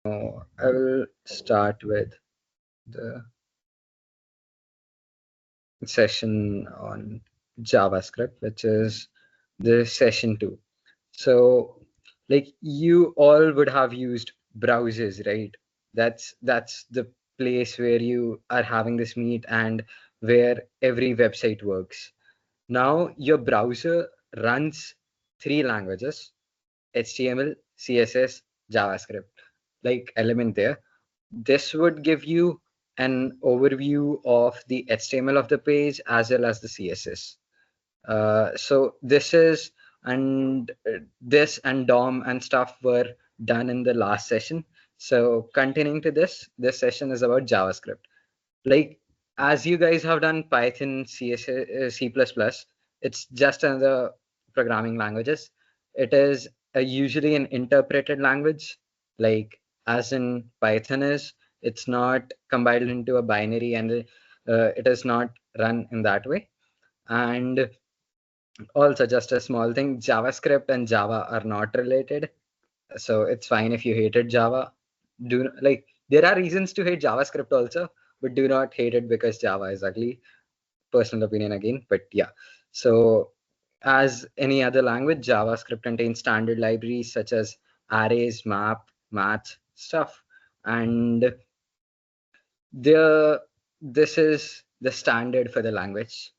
No, I will start with the session on JavaScript, which is the session 2. So, like you all would have used browsers, right? That's the place where you are having this meet and where every website works. Now your browser runs three languages: HTML, CSS, JavaScript, like element there. This would give you an overview of the HTML of the page as well as the CSS. So this and DOM and stuff were done in the last session. So continuing to this session is about JavaScript. Like as you guys have done Python, CSS, C++, it's just another programming languages. It is usually an interpreted language, like as in Python is. It's not compiled into a binary, and it is not run in that way. And also, just a small thing, JavaScript and Java are not related, so it's fine if you hated Java. Do like there are reasons to hate JavaScript also, but do not hate it because Java is ugly. Personal opinion again, but yeah. So as any other language, JavaScript contains standard libraries such as arrays, map, math stuff, and the this is the standard for the language,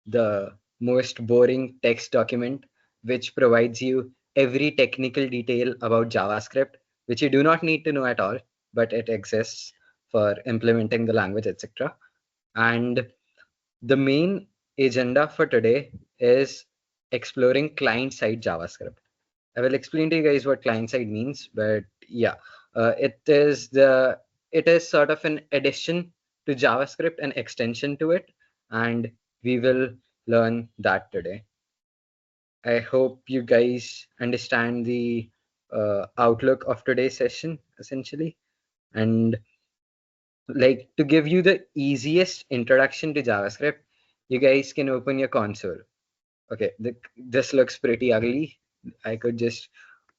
the most boring text document, which provides you every technical detail about JavaScript, which you do not need to know at all, but it exists for implementing the language, etc. And the main agenda for today is exploring client-side JavaScript. I will explain to you guys what client-side means, but yeah, it is sort of an addition to JavaScript, an extension to it, and we will learn that today. I hope you guys understand the outlook of today's session, essentially. And like to give you the easiest introduction to JavaScript, you guys can open your console. Okay, this looks pretty ugly. I could just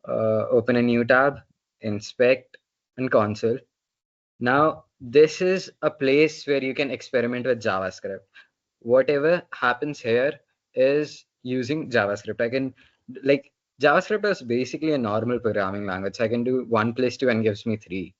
open a new tab, inspect, and console. Now, this is a place where you can experiment with JavaScript. Whatever happens here is using JavaScript. I can, like, JavaScript is basically a normal programming language. I can do 1 + 2 and gives me 3.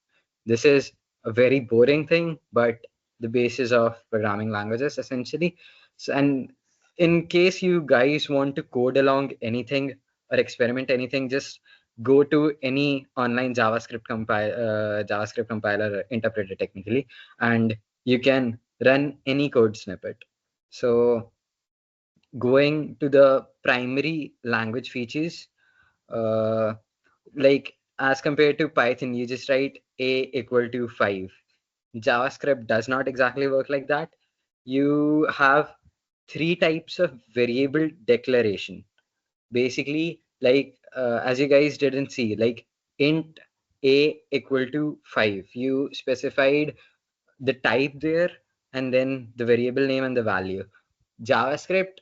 This is a very boring thing, but the basis of programming languages essentially. So, and in case you guys want to code along anything or experiment anything, just go to any online JavaScript compiler interpreter technically, and you can run any code snippet. So going to the primary language features, uh, like as compared to Python, you just write a = 5. JavaScript does not exactly work like that. You have three types of variable declaration. Basically, like as you guys didn't see, like int a = 5. You specified the type there and then the variable name and the value. JavaScript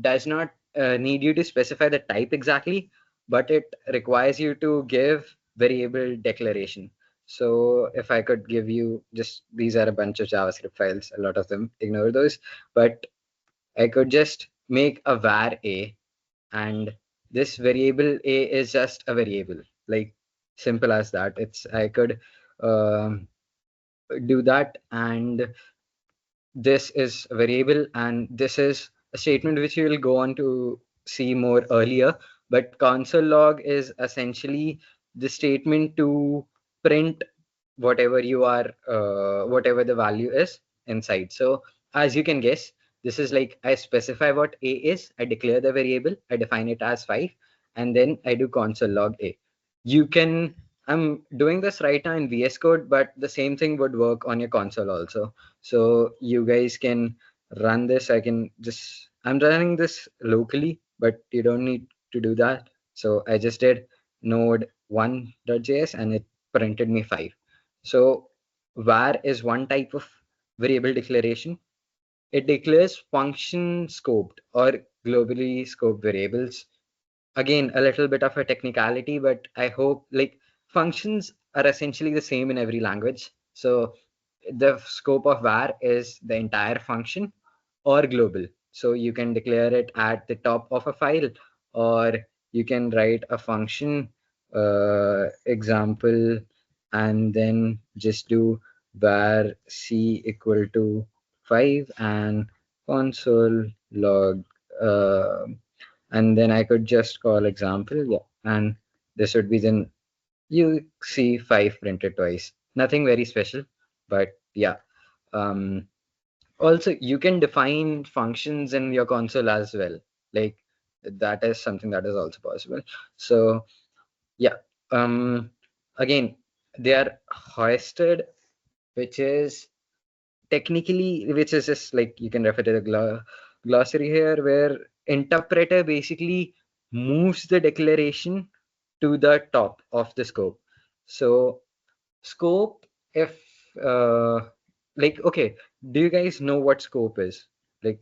does not need you to specify the type exactly, but it requires you to give variable declaration. So if I could give you just, these are a bunch of JavaScript files, a lot of them, ignore those, but I could just make a var a, and this variable a is just a variable, like simple as that. It's I could um, do that, and this is a variable, and this is a statement which we will go on to see more earlier. But console log is essentially the statement to print whatever you are whatever the value is inside. So as you can guess, this is like I specify what a is, I declare the variable, I define it as 5, and then I do console log a. You can, I'm doing this right now in VS Code, but the same thing would work on your console also. So you guys can run this. I'm running this locally, but you don't need to do that. So I just did node1.js and it printed me 5. So var is one type of variable declaration. It declares function scoped or globally scoped variables. Again, a little bit of a technicality, but I hope like functions are essentially the same in every language. So the scope of var is the entire function or global. So you can declare it at the top of a file, or you can write a function example and then just do var c equal to 5 and console log, and then I could just call example, yeah, and this would be then you see 5 printed twice. Nothing very special, but yeah. Um, Also, you can define functions in your console as well. Like that is something that is also possible. So yeah, again, they are hoisted, which is technically, which is just like you can refer to the glossary here, where interpreter basically moves the declaration to the top of the scope. So scope, if like, okay, do you guys know what scope is? Like,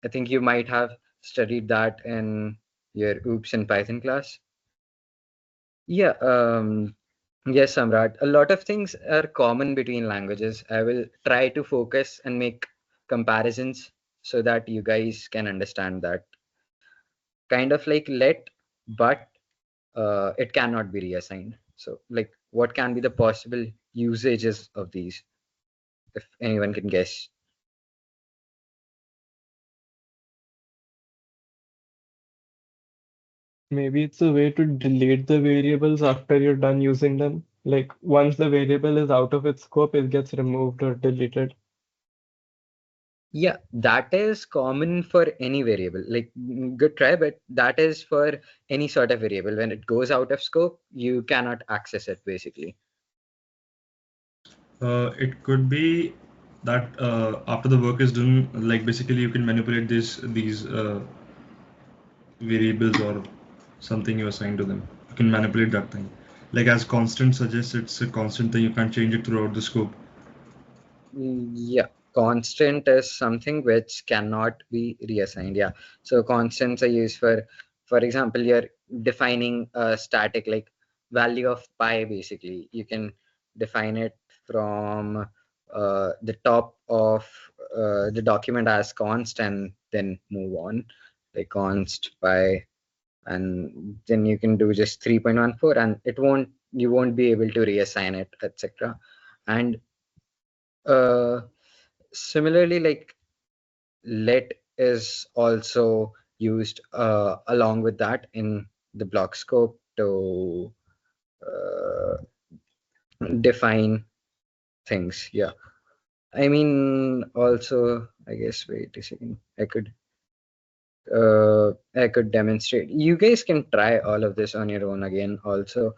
I think you might have studied that in your oops in Python class. Yeah, yes, Samrat. A lot of things are common between languages. I will try to focus and make comparisons so that you guys can understand that. Kind of like let, but it cannot be reassigned. So, like, what can be the possible usages of these, if anyone can guess? Maybe it's a way to delete the variables after you're done using them. Like once the variable is out of its scope, it gets removed or deleted. Yeah, that is common for any variable. Like, good try, but that is for any sort of variable. When it goes out of scope, you cannot access it basically. It could be that after the work is done, like basically you can manipulate these variables or something you assign to them. You can manipulate that thing. Like as constant suggests, it's a constant thing. You can't change it throughout the scope. Yeah, constant is something which cannot be reassigned. Yeah, so constants are used for example, you're defining a static like value of pi. Basically, you can define it from the top of the document as const, and then move on like const pi, and then you can do just 3.14, and it won't you won't be able to reassign it, etc. And uh, similarly, like let is also used along with that in the block scope to uh, define things. Yeah. I mean, also, I guess, wait a second. I could demonstrate. You guys can try all of this on your own again, also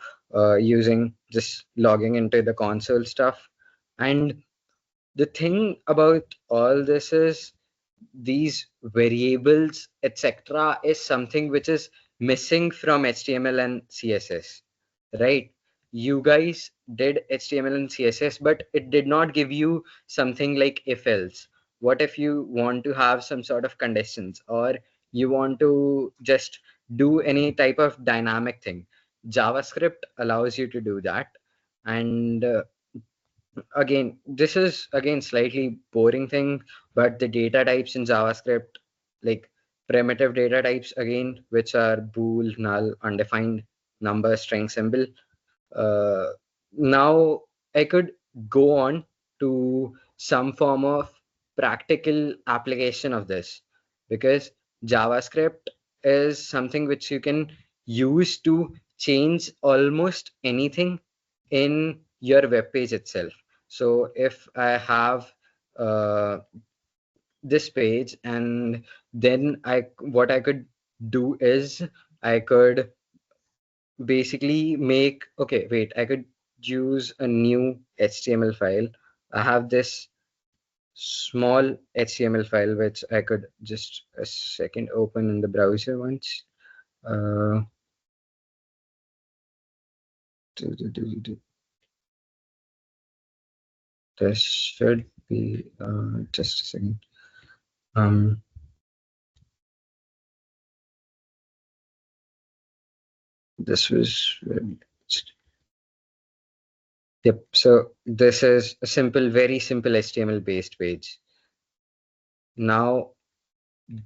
using just logging into the console stuff. And the thing about all this is these variables, etc., is something which is missing from HTML and CSS, right? You guys did HTML and CSS, but it did not give you something like if else. What if you want to have some sort of conditions, or you want to just do any type of dynamic thing? JavaScript allows you to do that. And again, this is again slightly boring thing, but the data types in JavaScript, like primitive data types again, which are bool, null, undefined, number, string, symbol. uh, Now I could go on to some form of practical application of this, because JavaScript is something which you can use to change almost anything in your web page itself. So if I have uh, this page, and then what I could do is I could basically make, okay, wait, I could use a new HTML file. I have this small HTML file which I could just a second open in the browser once. Uh, this should be just a second. Um, this was Yep. So this is a simple, very simple HTML based page. Now,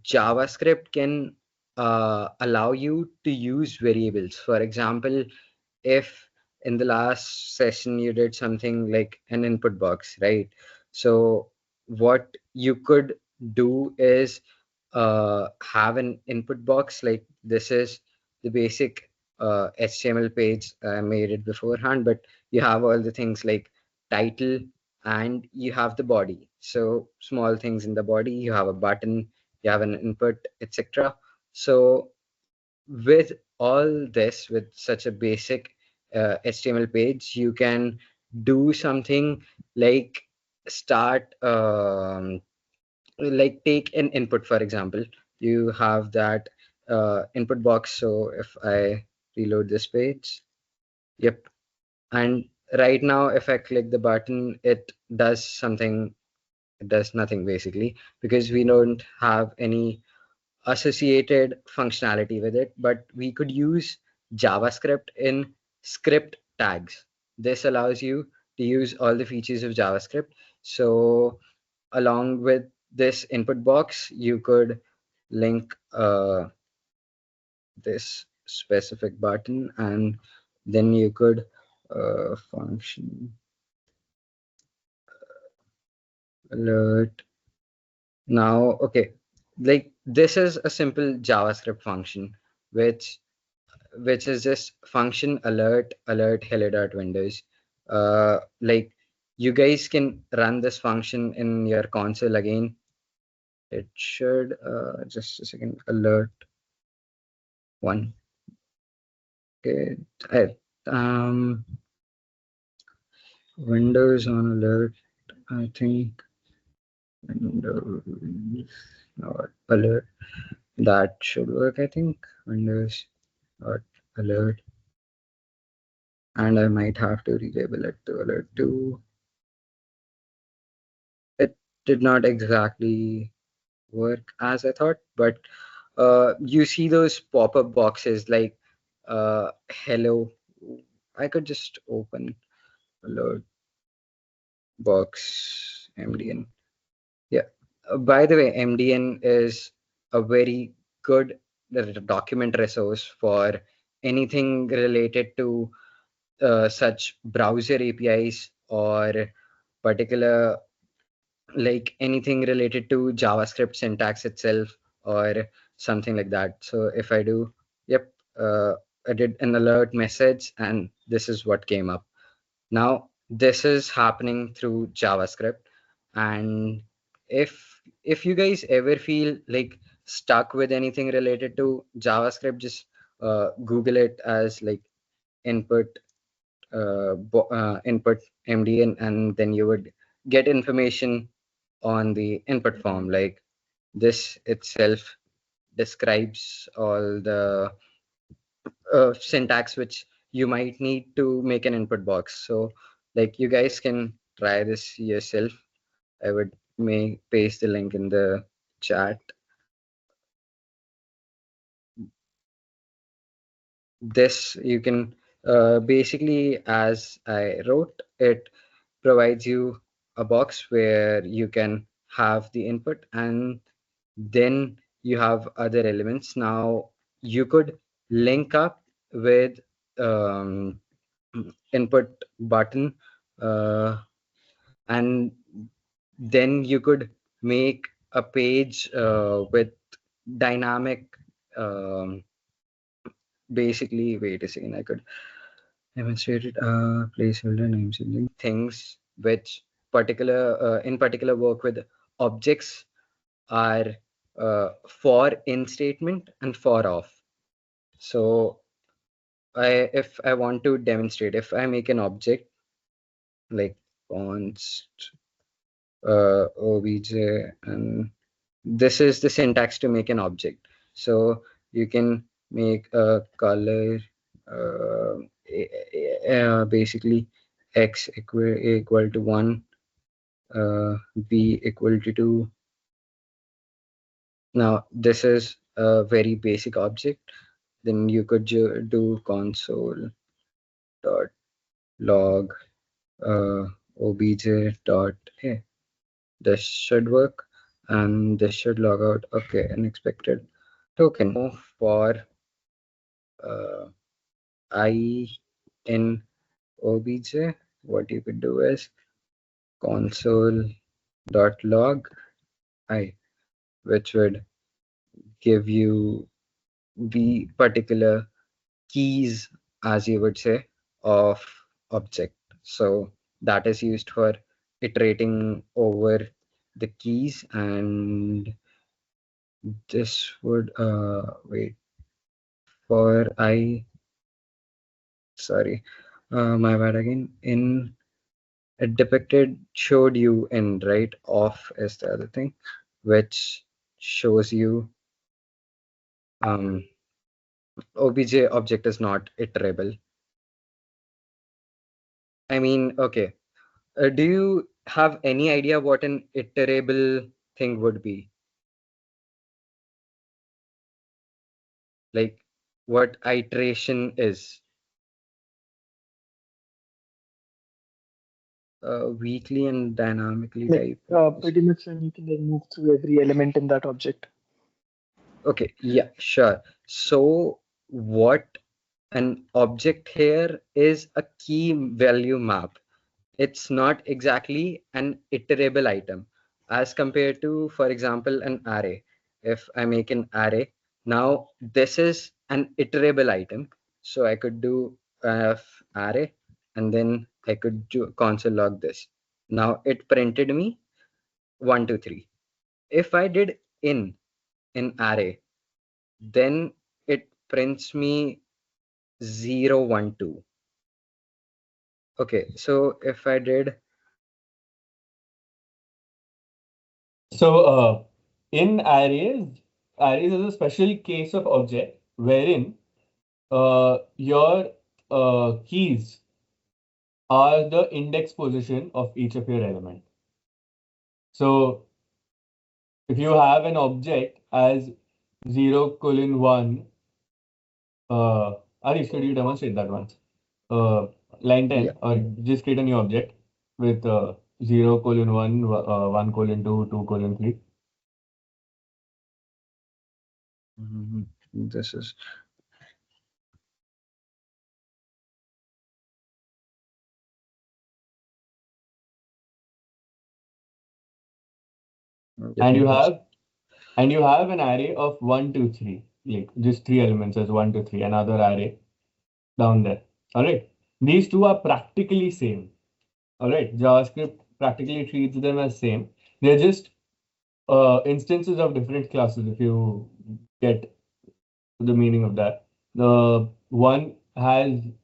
JavaScript can allow you to use variables. For example, if in the last session you did something like an input box, right? So what you could do is have an input box. Like this is the basic HTML page. I made it beforehand, but you have all the things like title, and you have the body. So small things in the body, you have a button, you have an input, etc. So with all this, with such a basic HTML page, you can do something like start like take an input. For example, you have that input box. So if I reload this page, yep, and right now if I click the button, it does something. It does nothing basically, because we don't have any associated functionality with it, but we could use JavaScript in script tags. This allows you to use all the features of JavaScript. So along with this input box, you could link this specific button, and then you could function alert. Now, okay, like this is a simple JavaScript function, which is just function alert hello.windows. Like you guys can run this function in your console again. It should just a second, alert one. Okay, um Windows on alert, I think. Windows not alert, that should work, I think. Windows dot alert, and I might have to relabel it to alert 2. It did not exactly work as I thought, but you see those pop-up boxes like hello. I could just open alert box MDN. Yeah. By the way, MDN is a very good document resource for anything related to such browser APIs, or particular, like anything related to JavaScript syntax itself, or something like that. So if I do, yep, I did an alert message, and this is what came up. Now this is happening through JavaScript, and if you guys ever feel like stuck with anything related to JavaScript, just Google it as like input input MDN, and then you would get information on the input form. Like this itself describes all the syntax which you might need to make an input box. So like you guys can try this yourself. I would may paste the link in the chat. This you can basically, as I wrote, it provides you a box where you can have the input, and then you have other elements. Now you could link up with um, input button, and then you could make a page with dynamic, um, basically, wait a second, I could demonstrate it, placeholder name something things which in particular work with objects, are for in statement and for off. So if I want to demonstrate, if I make an object like const obj, and this is the syntax to make an object. So you can make a color, uh, basically x equal to 1, b equal to 2. Now this is a very basic object. Then you could do console dot log obj.a. This should work, and this should log out. Okay, unexpected token. For I in obj, what you could do is console.log I, which would give you the particular keys, as you would say, of object. So that is used for iterating over the keys, and this would wait for I, sorry, my bad again. In it depicted showed you in, right? Off is the other thing, which shows you obj object is not iterable. I mean, okay. Do you have any idea what an iterable thing would be? Like what iteration is? Weakly and dynamically Like type. pretty much when you can like move through every element in that object. Okay, yeah, sure. So what an object here is a key value map. It's not exactly an iterable item as compared to, for example, an array. If I make an array, now this is an iterable item. So I could do array, and then I could do console log this. Now it printed me 1, 2, 3. If I did in array, then it prints me 0, 1, 2. Okay, so if I did So in arrays is a special case of object wherein your keys are the index position of each of your element. So if you have an object as 0:1, Arish, could you demonstrate that once? Line yeah, 10, or just create a new object with 0:1, 1:2, 2:3. this is And getting close. you have an array of 1, 2, 3, like just three elements as 1, 2, 3, another array down there. All right. These two are practically same. All right. JavaScript practically treats them as same. They're just instances of different classes, if you get the meaning of that. The one can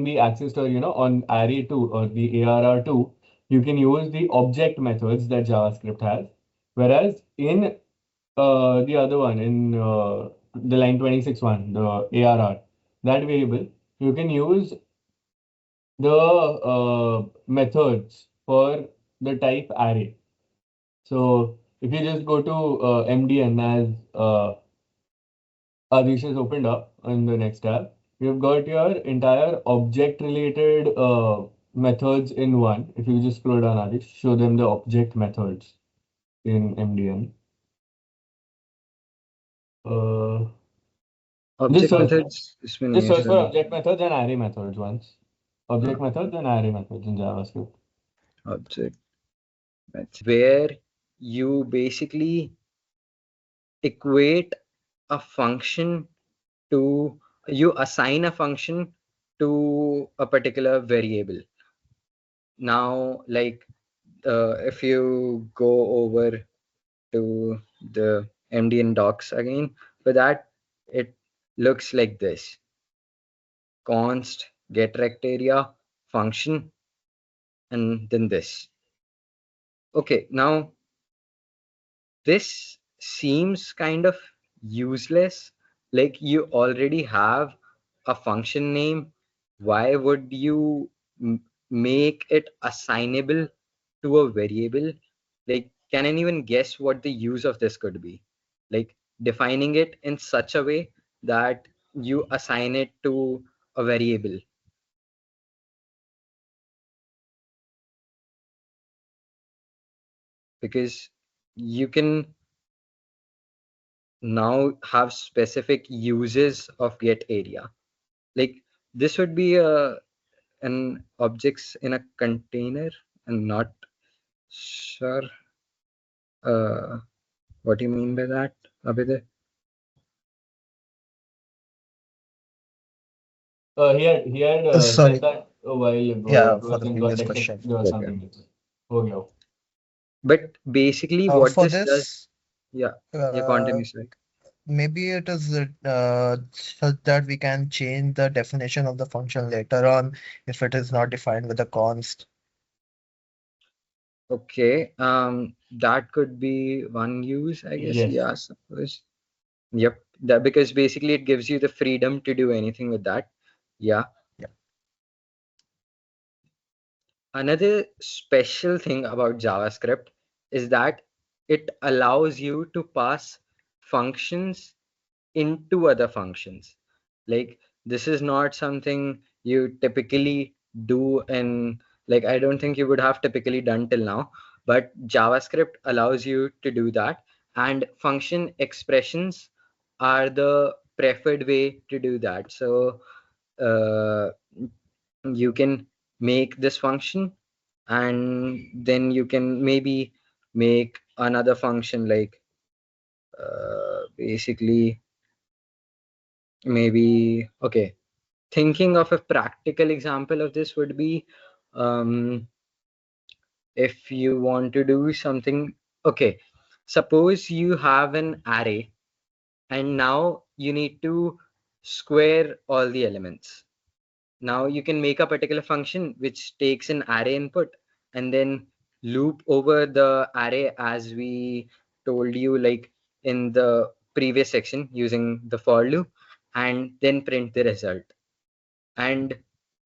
be accessed, or on array2 or the ARR2, you can use the object methods that JavaScript has. Whereas in the other one, in the line 26 one, the ARR, that variable, you can use the methods for the type array. So if you just go to MDN, as Adish has opened up in the next tab, you've got your entire object related methods in one. If you just scroll down, Adish, show them the object methods in MDN. Uh, just Object search, methods इसमें नहीं just है search for शायद. object methods and array methods once. Object हाँ, methods and array methods in JavaScript. object methods where you basically equate a function to, you assign a function to a particular variable. Now, like if you go over to the MDN docs again, for that it looks like this: const get rect area function, and then this. Okay, now this seems kind of useless. Like you already have a function name. Why would you make it assignable to a variable? Like, can anyone guess what the use of this could be? Like defining it in such a way that you assign it to a variable. because you can now have specific uses of get area. Like this would be an objects in a container. I'm not sure what do you mean by that, Abhidhay? He had Sorry. said that a while ago. Yeah, It for was the in previous context of question. there was Okay. something different. Oh yeah. But basically what For this does, this, yeah, uh, continue, sorry. maybe it is such that we can change the definition of the function later on if it is not defined with a const. Okay, that could be one use, I guess. Yes. Yeah, suppose. Yep, that because basically it gives you the freedom to do anything with that. Yeah. Yeah. Another special thing about JavaScript is that it allows you to pass functions into other functions. Like this is not something you typically do in, like I don't think you would have typically done till now, but JavaScript allows you to do that, and function expressions are the preferred way to do that. So uh, you can make this function, and then you can maybe make another function like basically maybe okay, thinking of a practical example of this would be um, if you want to do something. Okay, suppose you have an array and now you need to square all the elements. Now you can make a particular function which takes an array input and then loop over the array as we told you like in the previous section using the for loop, and then print the result. And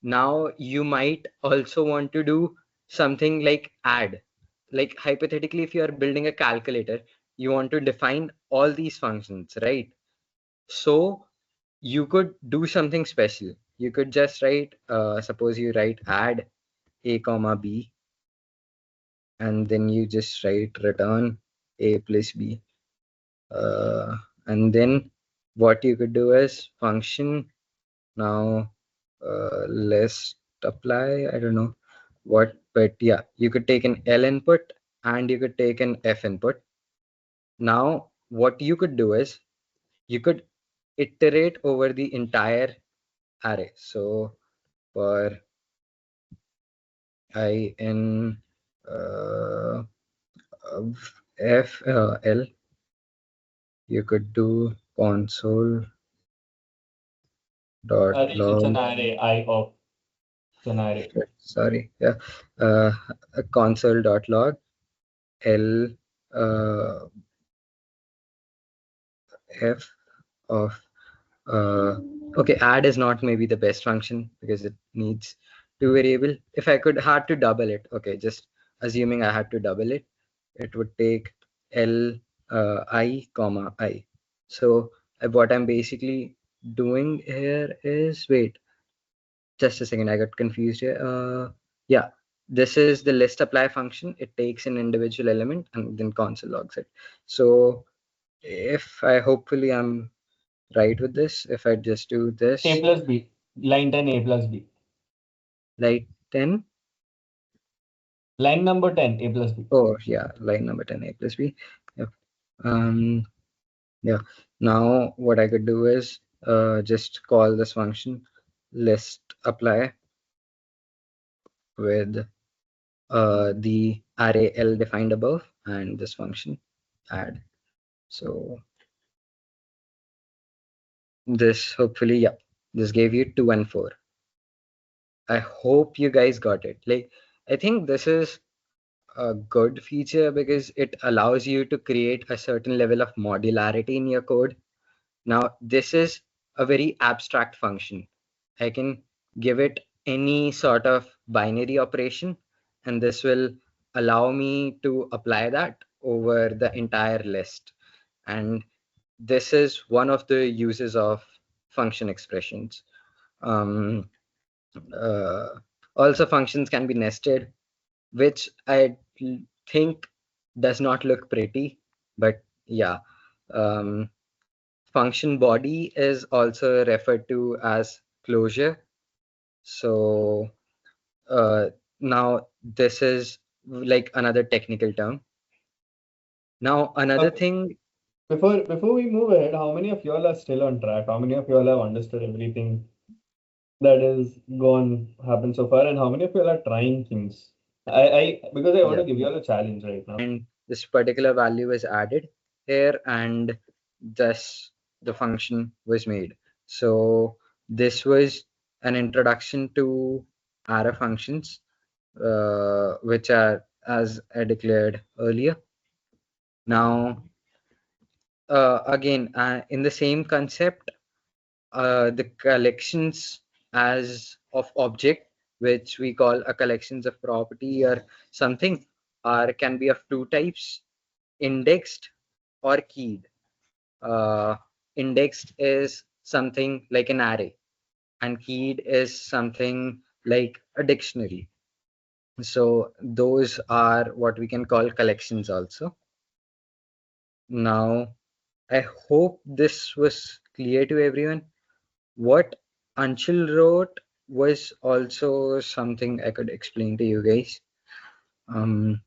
now you might also want to do something like add. Like hypothetically, if you are building a calculator, you want to define all these functions, right? So you could do something special. You could just write, suppose you write add a comma b, and then you just write return a plus b. And then what you could do is function now list apply. I don't know what, but yeah, you could take an L input and you could take an F input. Now, what you could do is you could iterate over the entire array. So for I in F L, you could do console dot It's an log. array. I of it's an array. Sorry, yeah, uh, console dot log L uh, F of okay, add is not maybe the best function because it needs two variable. If I could had to double it, okay, just assuming I had to double it, it would take L I comma I. So what I'm basically doing here is wait, just a second, I got confused here. Yeah, this is the list apply function. It takes an individual element and then console logs it. So if I hopefully I'm right with this, if I just do this A plus B. Line 10 A plus B. like 10, Line number 10 A plus B. oh yeah, line number 10 a plus b. Yep. Yeah, now what I could do is just call this function list apply with the array L defined above and this function add. So this hopefully, yeah, this gave you 2 and 4. I hope you guys got it. Like I think this is a good feature because it allows you to create a certain level of modularity in your code. Now, this is a very abstract function. I can give it any sort of binary operation, and this will allow me to apply that over the entire list. And this is one of the uses of function expressions. Um, uh, Also, functions can be nested, which I think does not look pretty, but yeah. Um, function body is also referred to as closure. So now this is like another technical term. Now another Okay. thing. Before we move ahead, how many of y'all are still on track? How many of y'all have understood everything that is gone happened so far, and how many of y'all are trying things? I because I want Yeah, to give y'all a challenge right now. and this particular value is added here, and thus the function was made. So this was an introduction to array functions, which are as I declared earlier. Now again, in the same concept, the collections as of object, which we call a collections of property or something, are can be of two types: indexed or keyed. Uh, indexed is something like an array, and keyed is something like a dictionary. So those are what we can call collections also. Now, I hope this was clear to everyone. What Anshul wrote was also something I could explain to you guys. Um,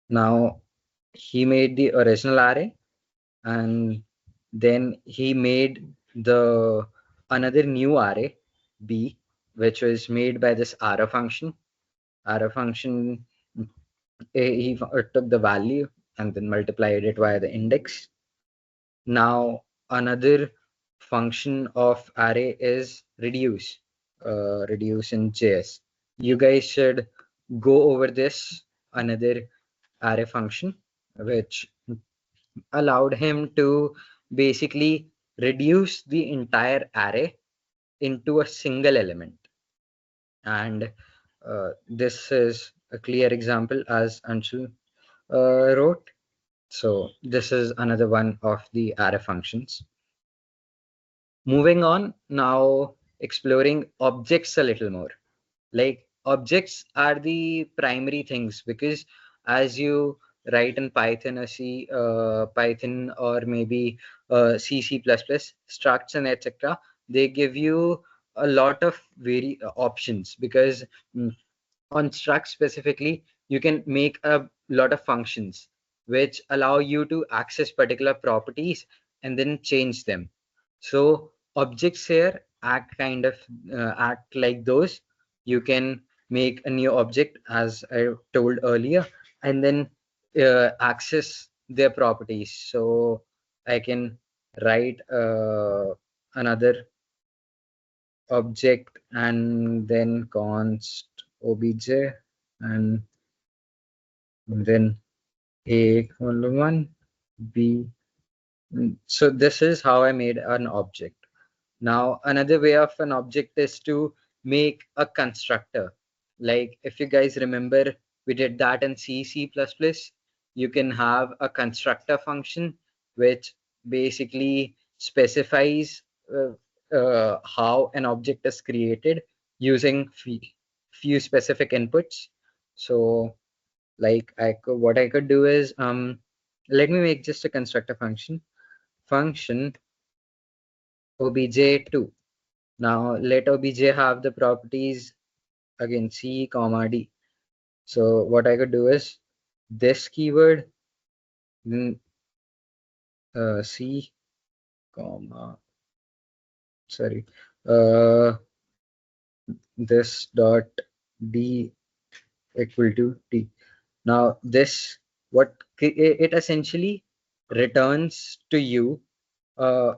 now, he made the original array, and then he made the another new array B, which was made by this arrow function. Arrow function, he took the value and then multiplied it via the index. Now another function of array is reduce, reduce in JS. You guys should go over this another array function, which allowed him to basically reduce the entire array into a single element. And this is a clear example as Anshul wrote. So this is another one of the array functions. Moving on now, exploring objects a little more. Like objects are the primary things, because as you write in Python or Python or maybe C++, structs and etc., they give you a lot of very options, because on struct specifically, you can make a lot of functions which allow you to access particular properties and then change them. So objects here act like those. You can make a new object, as I told earlier, and then access their properties. So I can write another object and then const obj and then a colon 1 b. So this is how I made an object. Now another way of an object is to make a constructor. Like if you guys remember, we did that in C++. You can have a constructor function which basically specifies how an object is created using few specific inputs. So like what I could do is let me make just a constructor function obj2. Now let obj have the properties again c comma d. So what I could do is this keyword, then c comma, sorry, uh, this dot d equal to t. Now this, it essentially returns to you a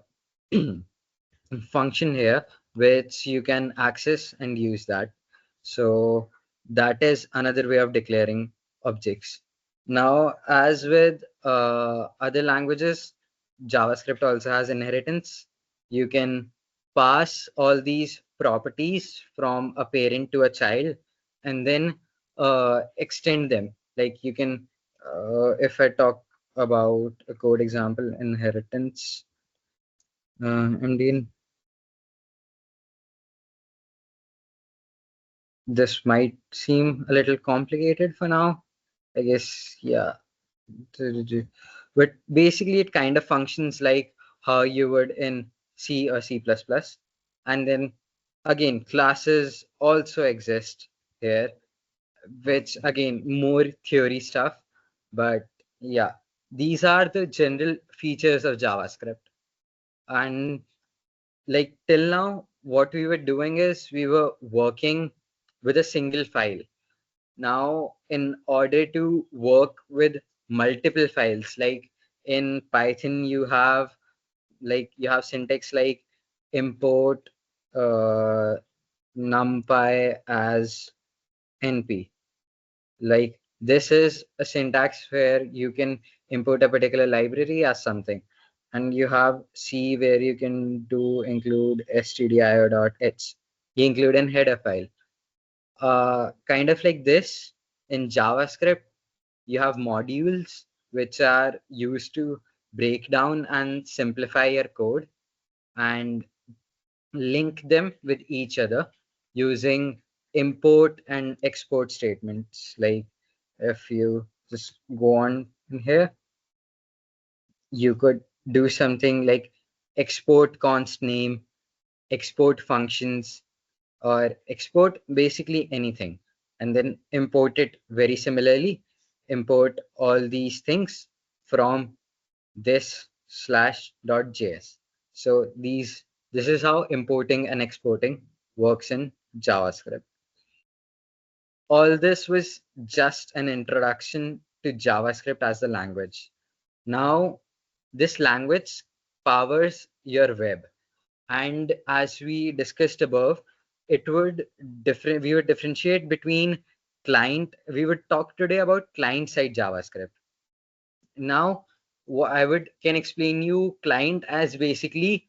function here which you can access and use that. So that is another way of declaring objects. Now, as with other languages, JavaScript also has inheritance. You can pass all these properties from a parent to a child and then extend them. Like you can, if I talk about a code example, inheritance, MDN this might seem a little complicated for now. I guess, yeah. But basically, it kind of functions like how you would in C or C++. And then again, classes also exist here, which again, more theory stuff. But yeah, these are the general features of JavaScript. And like till now, what we were doing is we were working with a single file. Now, in order to work with multiple files, like in Python, you have syntax like import numpy as np. Like this is a syntax where you can import a particular library as something, and you have C where you can do include stdio.h. You include an header file. Kind of like this in JavaScript, you have modules which are used to break down and simplify your code and link them with each other using import and export statements. Like if you just go on in here, you could do something like export const name, export functions, or export basically anything, and then import it very similarly. Import all these things from this /.js. So this is how importing and exporting works in JavaScript. All this was just an introduction to JavaScript as a language. Now, this language powers your web. And as we discussed above, we would differentiate between we would talk today about client-side JavaScript. Now, I would can explain you client as basically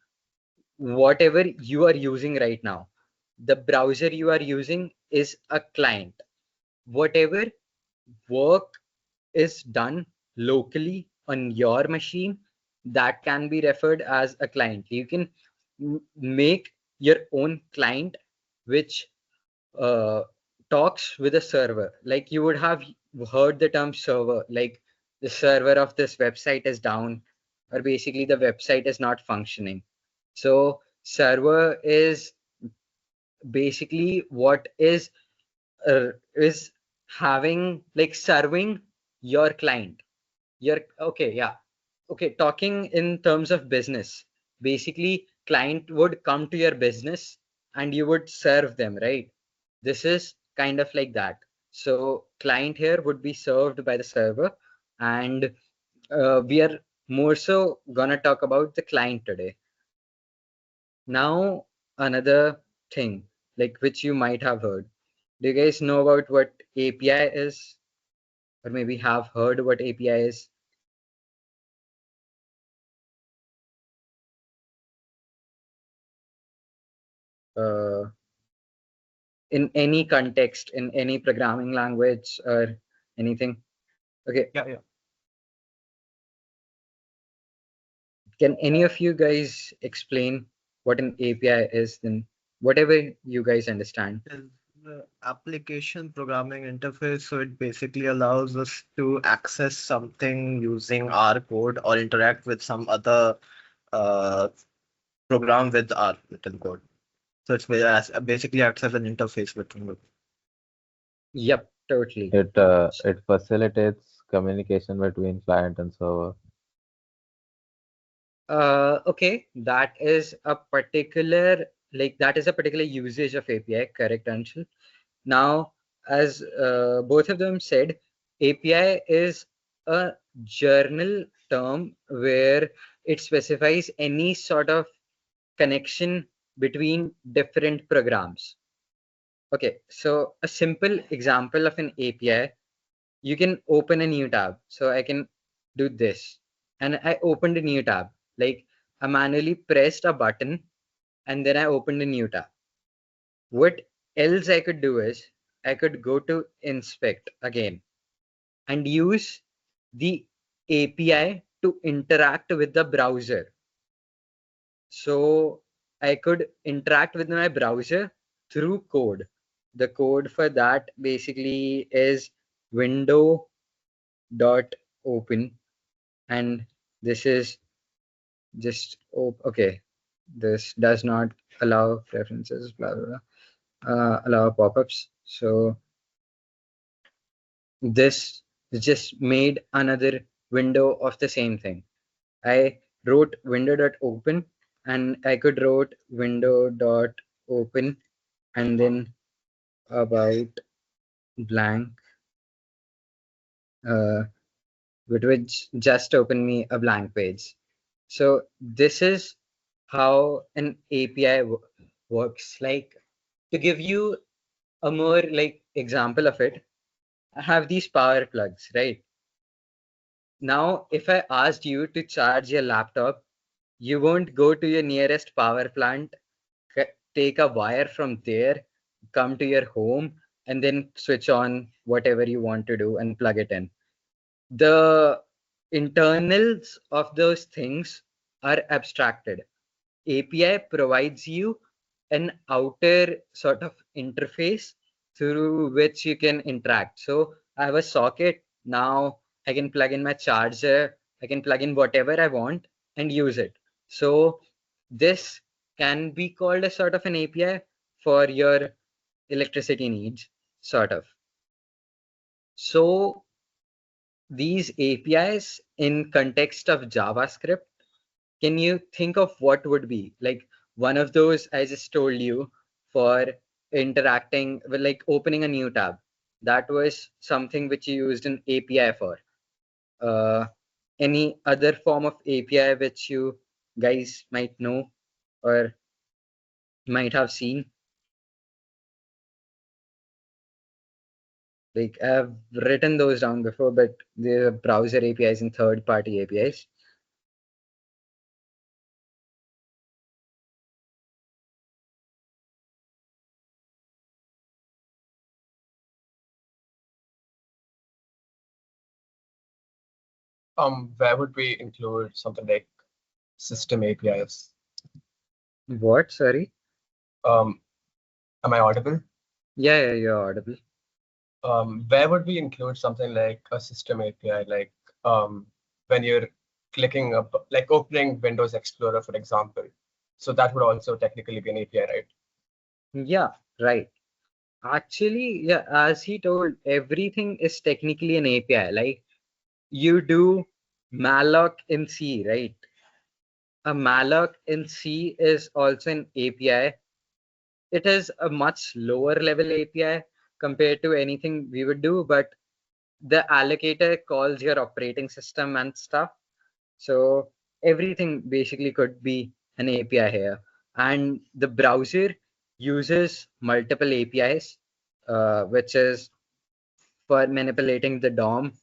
whatever you are using right now. The browser you are using is a client. Whatever work is done locally on your machine, that can be referred as a client. You can make your own client which uh, talks with a server. Like you would have heard the term server, like the server of this website is down, or basically the website is not functioning. So server is basically what is having like serving your client. Your okay, yeah. Okay, talking in terms of business, basically client would come to your business and you would serve them, right? This is kind of like that. So client here would be served by the server, and we are more so gonna talk about the client today. Now, another thing like which you might have heard. Do you guys know about what API is, or maybe have heard what API is? Uh, in any context, in any programming language or anything. Okay, Yeah. can any of you guys explain what an API is? Then whatever you guys understand. Is the application programming interface, so it basically allows us to access something using our code or interact with some other uh, program with our written code. So it's basically acts as an interface between them. Yep, totally. It facilitates communication between client and server. Okay, that is a particular usage of API, correct, Anshul? Now, as both of them said, API is a journal term where it specifies any sort of connection between different programs. Okay, so a simple example of an API, you can open a new tab. So I can do this, and I opened a new tab. Like I manually pressed a button and then I opened a new tab. What else I could do is I could go to inspect again and use the API to interact with the browser. So I could interact with my browser through code. the code for that basically is window dot open, and this is just okay. This does not allow preferences, blah blah blah. Allow pop-ups. So this just made another window of the same thing. I wrote window.open, and I could wrote window.open and then about blank, which would just open me a blank page. So this is how an API works. Like, to give you a more like example of it, I have these power plugs, right? Now, if I asked you to charge your laptop, you won't go to your nearest power plant, take a wire from there, come to your home, and then switch on whatever you want to do and plug it in. The internals of those things are abstracted. API provides you an outer sort of interface through which you can interact. So I have a socket. Now I can plug in my charger. I can plug in whatever I want and use it. So this can be called a sort of an API for your electricity needs, sort of. So these APIs in context of JavaScript, can you think of what would be like one of those I just told you for interacting with, like opening a new tab? That was something which you used an API for. Any other form of API which you guys might know or might have seen? Like, I've written those down before, but they're browser APIs and third-party APIs. Where would we include something like system APIs? What? Sorry? Am I audible? Yeah, you're audible. Where would we include something like a system API, like when you're clicking up, like opening Windows Explorer, for example? So that would also technically be an API, right? Yeah, right. Actually, yeah, as he told, everything is technically an API. Like, you do malloc in C, right? A malloc in C is also an API. It is a much lower level API compared to anything we would do, but the allocator calls your operating system and stuff. So everything basically could be an API here. And the browser uses multiple APIs, which is for manipulating the DOM,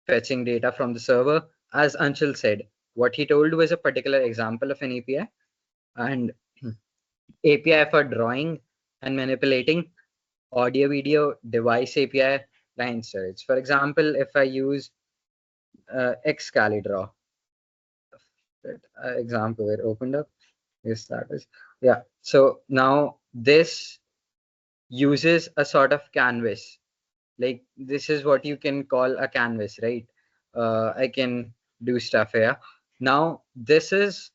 fetching data from the server. As Anshul said, what he told was a particular example of an API, and API for drawing and manipulating audio, video, device API, line storage. For example, if I use Excalidraw, that example where opened up, yes, that is, yeah. So now this uses a sort of canvas. Like, this is what you can call a canvas, right? I can do stuff here. Now, this is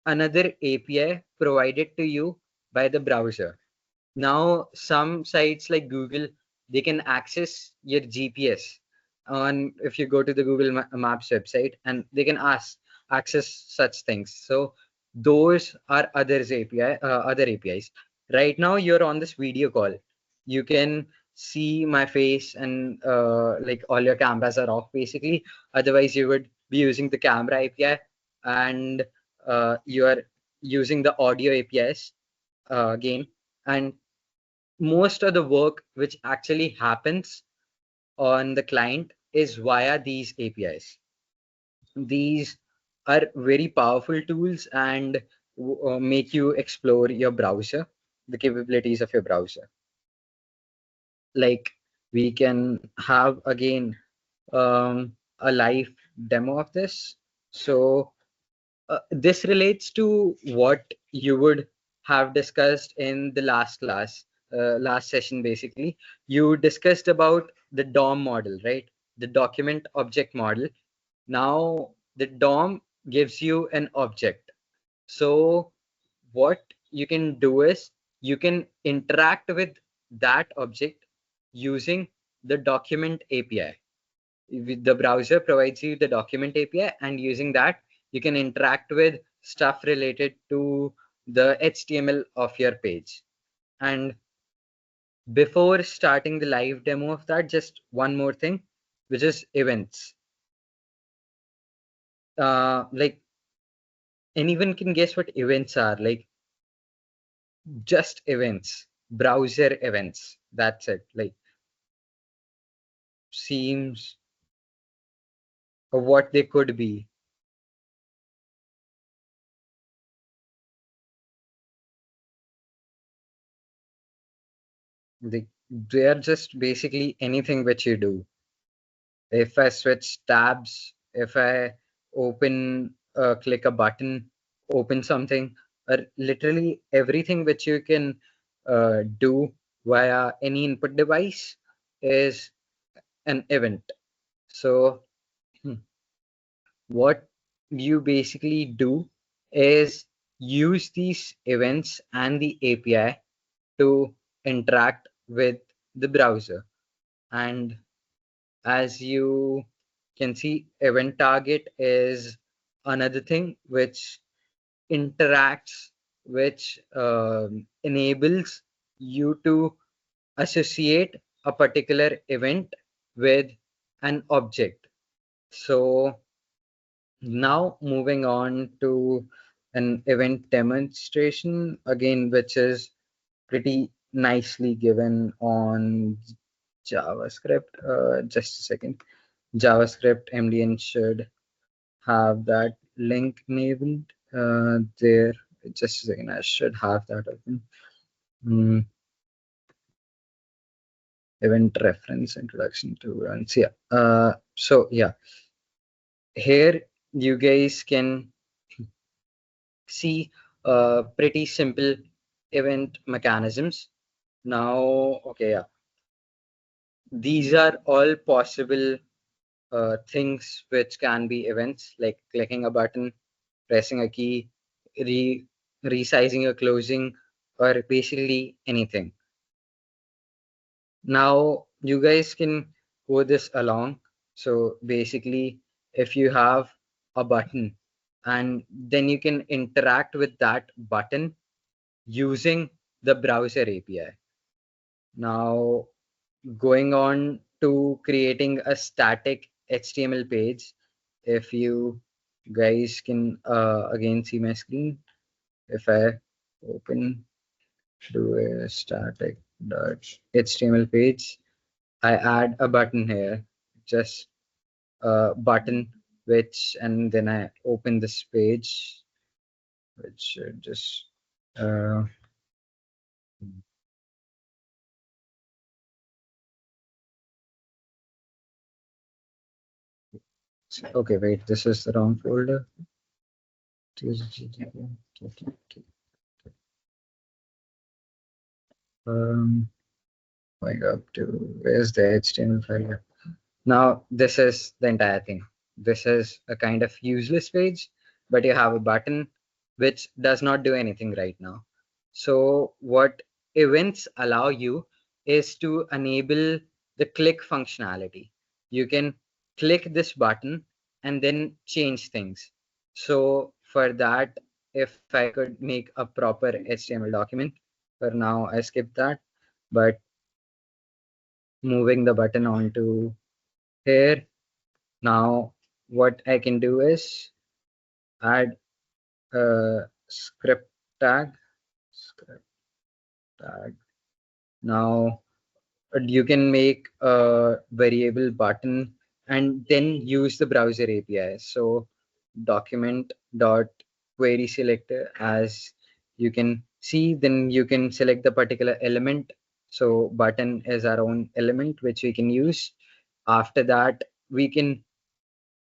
another API provided to you by the browser. Now, some sites like Google, they can access your GPS on if you go to the Google Maps website, and they can access such things. So those are other APIs. Right now, you're on this video call. You can see my face, and like all your cameras are off basically. Otherwise, you would be using the camera API, and you are using the audio APIs again. And most of the work which actually happens on the client is via these APIs. These are very powerful tools and make you explore your browser, the capabilities of your browser. Like, we can have again a live demo of this. So this relates to what you would have discussed in the last class, last session, basically, you discussed about the DOM model, right? The document object model. Now, the DOM gives you an object. So what you can do is you can interact with that object using the document API. The browser provides you the document API, and using that, you can interact with stuff related to the HTML of your page. And before starting the live demo of that, just one more thing, which is events. Like, anyone can guess what events are. Like, just events, browser events. That's it. Like, seems what they could be. They are just basically anything which you do. If I switch tabs, if I click a button, open something, or literally everything which you can do via any input device is an event. So what you basically do is use these events and the API to interact with the browser. And as you can see, event target is another thing which interacts, which enables you to associate a particular event with an object. So now moving on to an event demonstration again, which is pretty nicely given on JavaScript. Just a second. JavaScript MDN should have that link enabled there. Just a second, I should have that open. Event reference introduction to runs. Yeah. So yeah, here you guys can see pretty simple event mechanisms. Now, okay, yeah, these are all possible things which can be events, like clicking a button, pressing a key, resizing or closing, or basically anything. Now you guys can go this along. So basically, if you have a button, and then you can interact with that button using the browser API. Now, going on to creating a static HTML page, if you guys can again see my screen, if I open, do a static HTML page, I add a button here, just a button, and then I open this page, which should just okay, wait, this is the wrong folder. Going up to, where's the HTML file? Now this is the entire thing. This is a kind of useless page, but you have a button which does not do anything right now. So what events allow you is to enable the click functionality. You can click this button and then change things. So for that, if I could make a proper HTML document, for now I skipped that, but moving the button onto here, now what I can do is add a script tag. Now you can make a variable button and then use the browser API. So document dot query selector, as you can see, then you can select the particular element. So button is our own element which we can use. After that, we can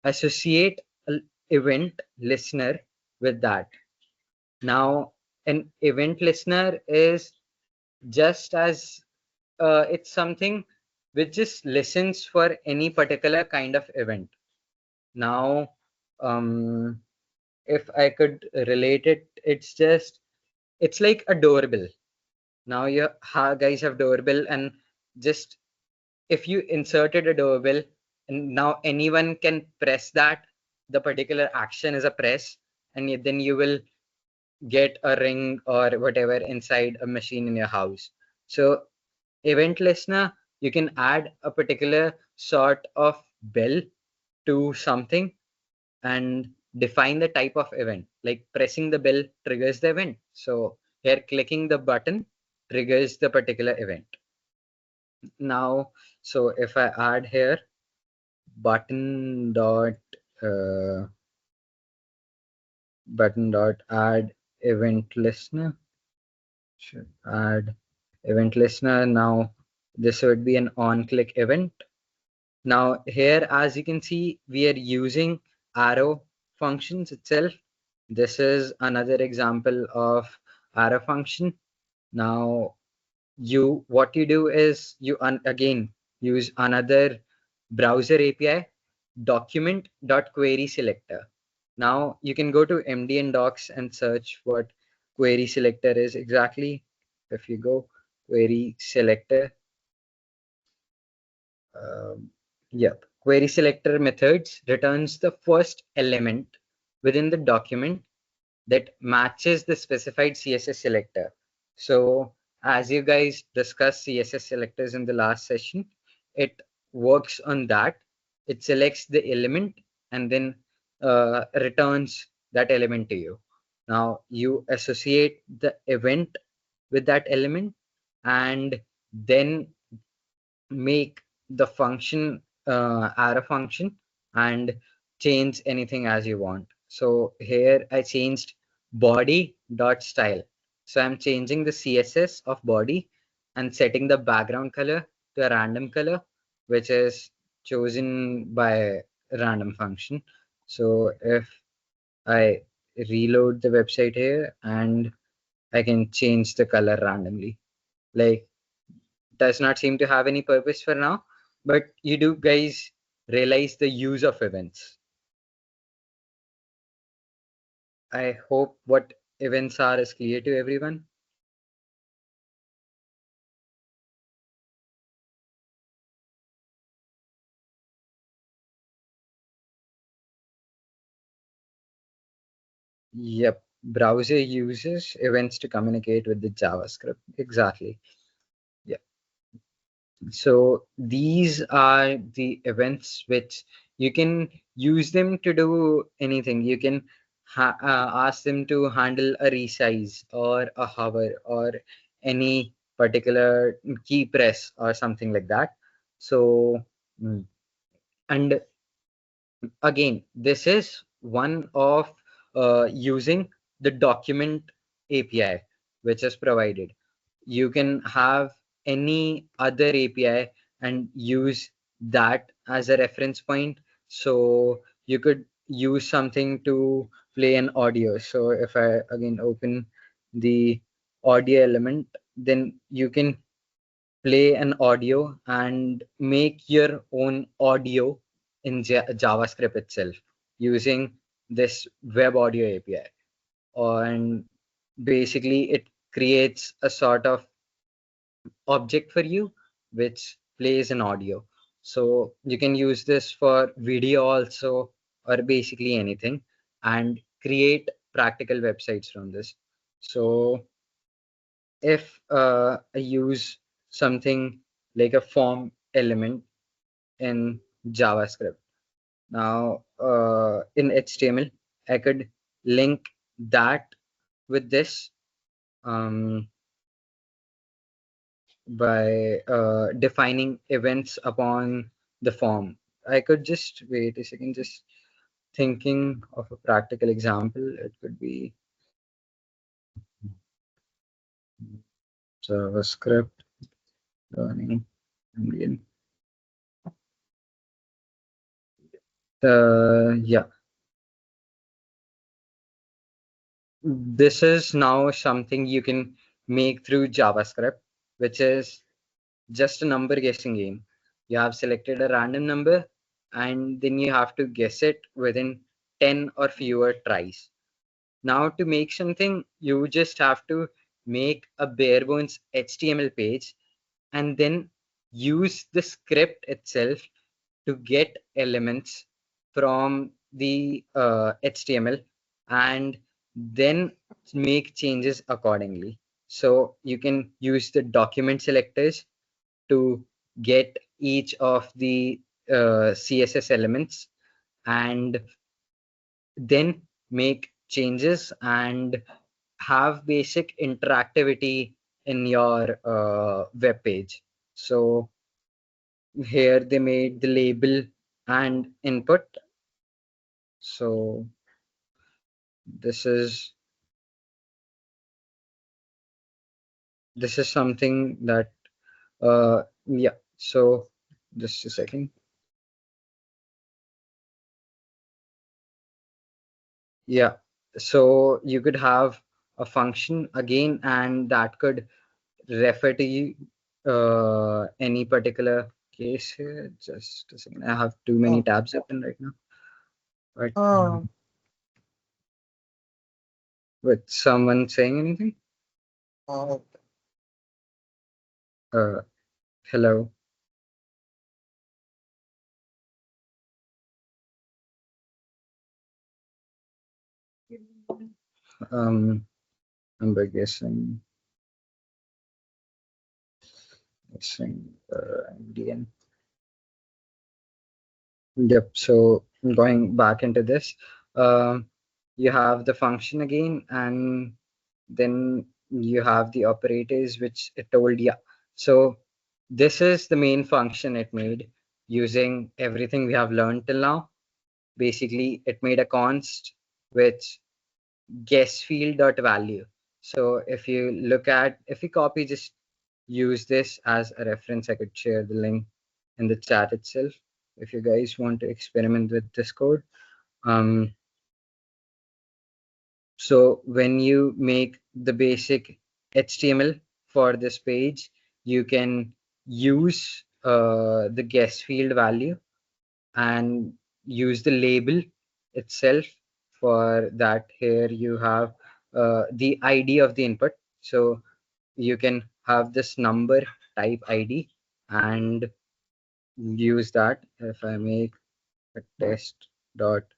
associate an event listener with that. Now, an event listener is just as it's something which just listens for any particular kind of event. Now, if I could relate it, it's like a doorbell. Now you guys have doorbell, and just if you inserted a doorbell, and now anyone can press that, the particular action is a press, and then you will get a ring or whatever inside a machine in your house. So event listener, you can add a particular sort of bell to something and define the type of event. Like pressing the bell triggers the event. So here clicking the button triggers the particular event. Now, so if I add here button dot uh, add event listener, should add event listener. Now this would be an on click event. Now here, as you can see, we are using arrow functions itself. This is another example of arrow function. Now what you do is you again use another browser API, document.querySelector. Now you can go to MDN docs and search what query selector is exactly. If you go query selector, yep, query selector methods returns the first element within the document that matches the specified CSS selector. So as you guys discussed CSS selectors in the last session, it works on that. It selects the element and then returns that element to you. Now you associate the event with that element and then make the function arrow function and change anything as you want. So here I changed body dot style. So I'm changing the CSS of body and setting the background color to a random color, which is chosen by a random function. So if I reload the website here and I can change the color randomly, like does not seem to have any purpose for now, but you do guys realize the use of events. I hope what events are is clear to everyone. Yep, browser uses events to communicate with the JavaScript. Exactly. Yeah. So these are the events which you can use them to do anything. You can ask them to handle a resize or a hover or any particular key press or something like that. So, and again, this is one of using the document API, which is provided. You can have any other API and use that as a reference point. So you could use something to play an audio. So if I again open the audio element, then you can play an audio and make your own audio in JavaScript itself using this web audio API. And basically, it creates a sort of object for you which plays an audio. So you can use this for video also, or basically anything, and create practical websites from this. So if I use something like a form element in JavaScript, now in HTML, I could link that with this by defining events upon the form. I could just wait a second, just thinking of a practical example. It could be JavaScript learning Indian. Yeah, this is now something you can make through JavaScript. which is just a number guessing game. You have selected a random number and then you have to guess it within 10 or fewer tries. Now to make something, you just have to make a bare bones HTML page and then use the script itself to get elements from the HTML and then make changes accordingly. So you can use the document selectors to get each of the CSS elements and then make changes and have basic interactivity in your web page. So here they made the label and input. So this is something that yeah. So just a second. Yeah, so you could have a function again, and that could refer to you, any particular case here. Just a second. I have too many tabs open right now. Right. Oh. With someone saying anything? Oh. Hello. I'm guessing Indian. Yep. So going back into this, you have the function again, and then you have the operators, which it told. Yeah. So this is the main function it made using everything we have learned till now. Basically, it made a const which guess field dot value. So if you look at, if we copy, just use this as a reference. I could share the link in the chat itself if you guys want to experiment with this code. So when you make the basic HTML for this page, you can use the guess field value and use the label itself. For that, here you have the ID of the input. So you can have this number type ID and use that. If I make a test.html,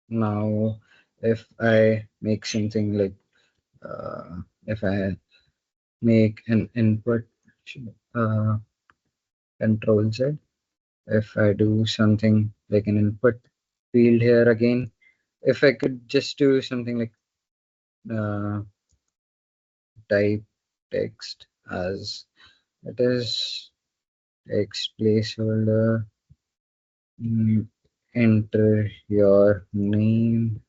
now if I make something like if I make an input, control Z, if I do something like an input field here again, if I could just do something like type text as it is, text placeholder, enter your name,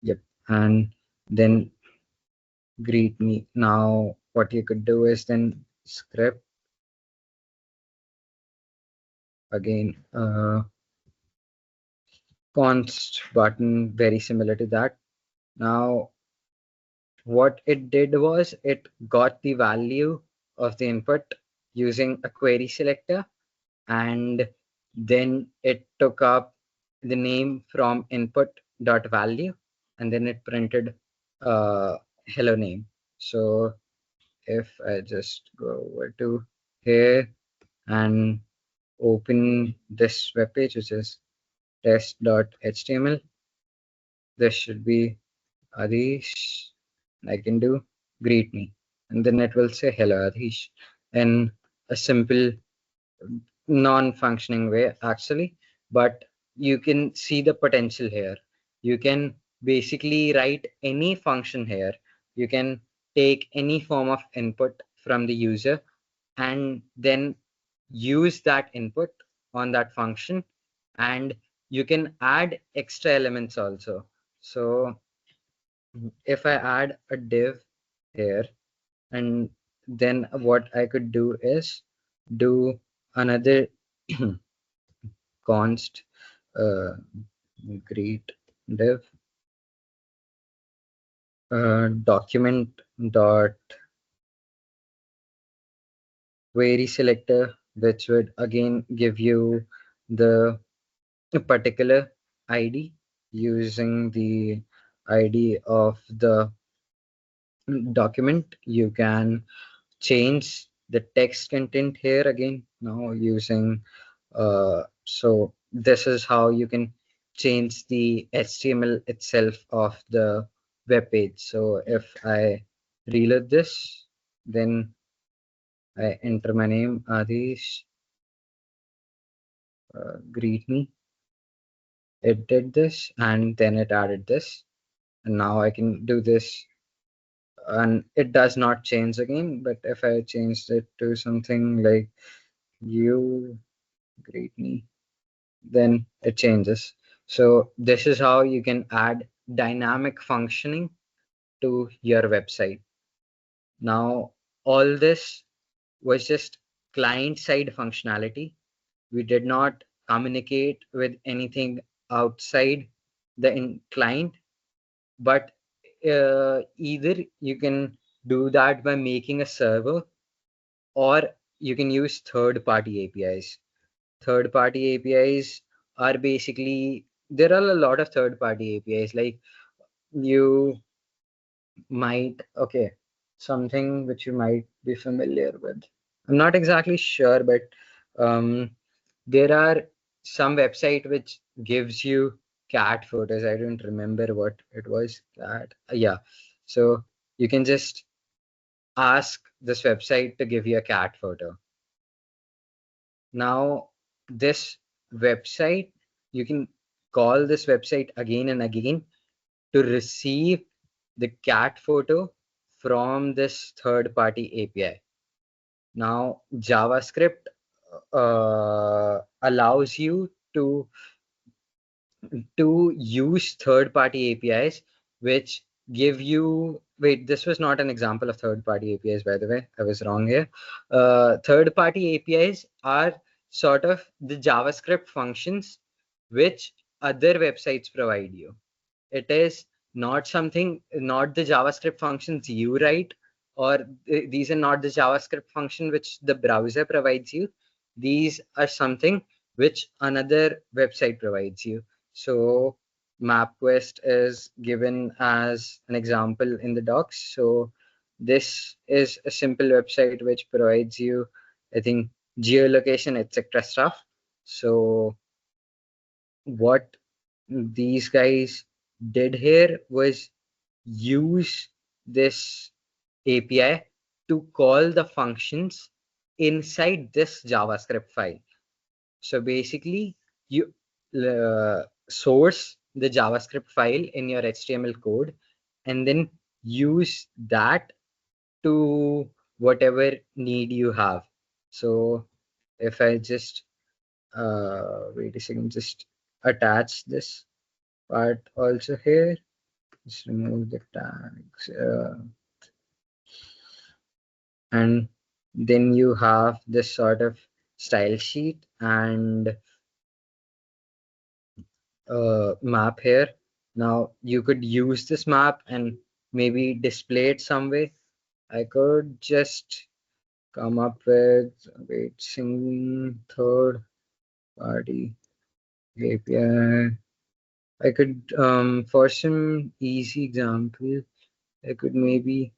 yep, and then greet me. Now what you could do is then script again, const button, very similar to that. Now what it did was it got the value of the input using a query selector, and then it took up the name from input dot value, and then it printed hello name. So if I just go over to here and open this web page, which is test.html, this should be Adish. I can do greet me, and then it will say hello Adish in a simple non-functioning way actually, but you can see the potential here. You can basically write any function here. You can take any form of input from the user and then use that input on that function, and you can add extra elements also. So if I add a div here, and then what I could do is do another const greet div, document dot query selector, which would again give you the particular ID using the ID of the document. You can change the text content here again now using so this is how you can change the HTML itself of the web page. So if I reload this, then I enter my name Adish, greet me. It did this and then it added this, and now I can do this and it does not change again. But if I changed it to something like you greet me, then it changes. So this is how you can add dynamic functioning to your website. Now, all this was just client-side functionality. We did not communicate with anything outside the client, but either you can do that by making a server, or you can use third-party APIs. Third-party APIs are basically, there are a lot of third-party APIs. Like you might, okay, something which you might be familiar with. I'm not exactly sure, but there are some website which gives you cat photos. I don't remember what it was. Cat, yeah. So you can just ask this website to give you a cat photo. Now, this website, you can call this website again and again to receive the cat photo from this third-party API. Now, JavaScript allows you to use third-party APIs, which give you, wait, this was not an example of third-party APIs, by the way. I was wrong here. Third-party APIs are sort of the JavaScript functions which other websites provide you. It is not something, not the JavaScript functions you write, or these are not the JavaScript function which the browser provides you. These are something which another website provides you. So MapQuest is given as an example in the docs. So this is a simple website which provides you, I think, geolocation, etc. stuff. So what these guys did here was use this API to call the functions inside this JavaScript file. So basically, you source the JavaScript file in your HTML code and then use that to whatever need you have. So if I just wait a second, just attach this part also here. Just remove the tags, and then you have this sort of style sheet and map here. Now you could use this map and maybe display it some way. I could just come up with, wait, single third party API. I could, for some easy example, I could maybe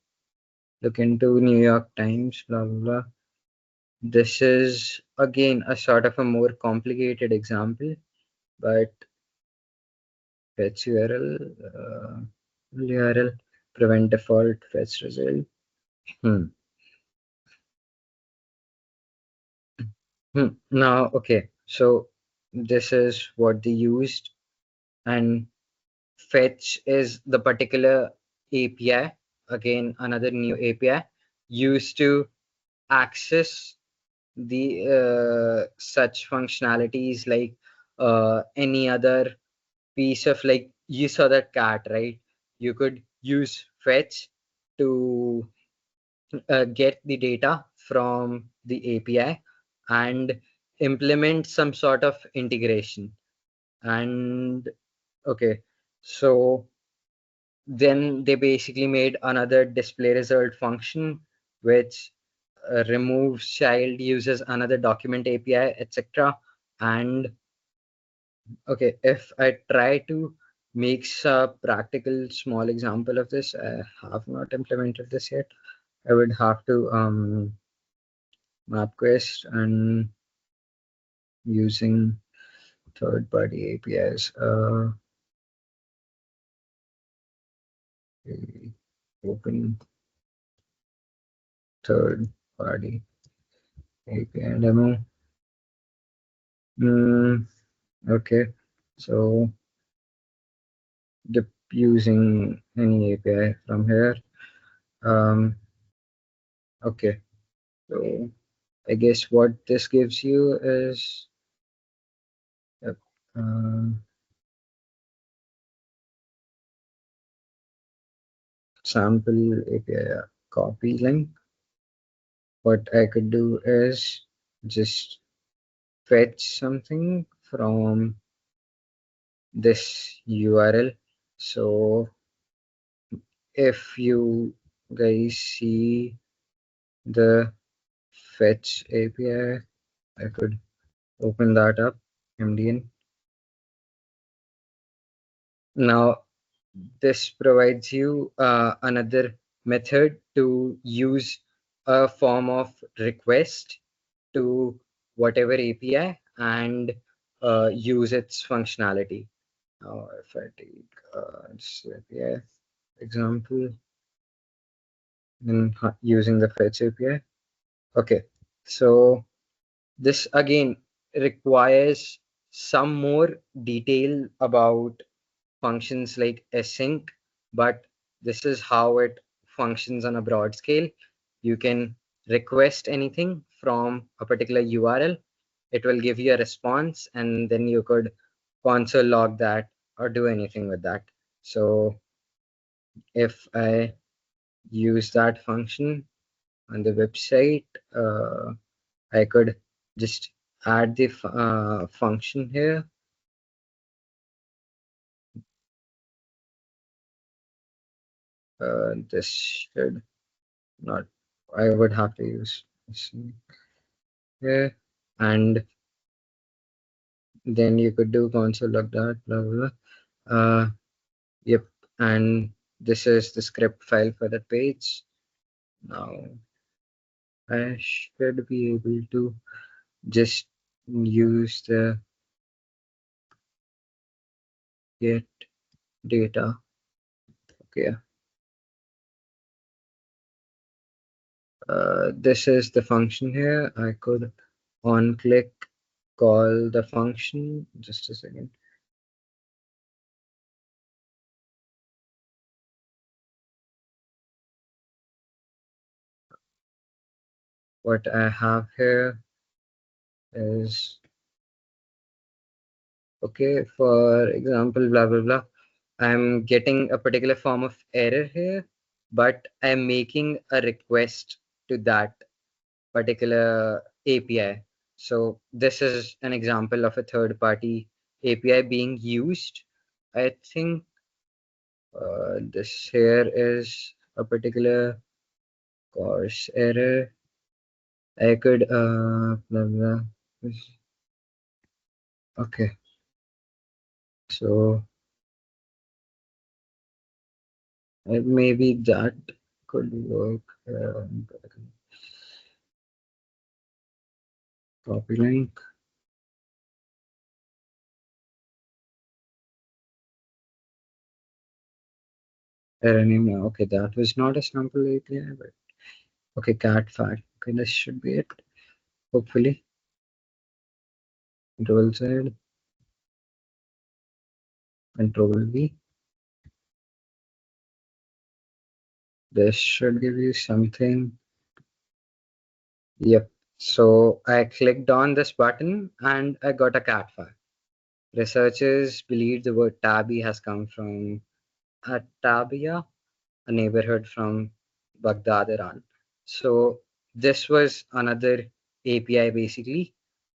look into New York Times, blah, blah, blah. This is again a sort of a more complicated example, but fetch URL, prevent default fetch result. Now, okay, so this is what they used, and fetch is the particular API, again, another new API used to access the such functionalities like any other piece of, like you saw that cat, right? You could use fetch to get the data from the API and implement some sort of integration. And okay, so then they basically made another display result function which removes child, uses another document API, etc. And okay, if I try to make a practical small example of this, I have not implemented this yet. I would have to MapQuest and using third-party APIs. Open third-party API demo. Okay, so using any API from here. Okay, so I guess what this gives you is sample API copy link. What I could do is just fetch something from this URL. So if you guys see the fetch API, I could open that up, MDN. Now this provides you another method to use a form of request to whatever API and use its functionality. Now, if I take this API example, then using the fetch API. Okay, so this again requires some more detail about functions like async, but this is how it functions on a broad scale. You can request anything from a particular URL. It will give you a response, and then you could console log that or do anything with that. So if I use that function on the website, I could just add the function here. This should not, I would have to use here, and then you could do console log that, blah, blah, blah. Yep, and this is the script file for the page. Now I should be able to just use the get data. Okay. This is the function here. I could on click call the function. Just a second. What I have here is, okay, for example, blah, blah, blah. I'm getting a particular form of error here, but I'm making a request to that particular API. So this is an example of a third-party API being used. I think this here is a particular course error. I could blah, blah. Okay, so maybe that could work. Copy link. Error name. Okay, that was not a sample API, but okay, cat fat. Okay, this should be it. Hopefully. Control Z, Control V. This should give you something. Yep. So I clicked on this button and I got a cat file. Researchers believe the word tabby has come from Attabia, a neighborhood from Baghdad, Iran. So this was another API basically,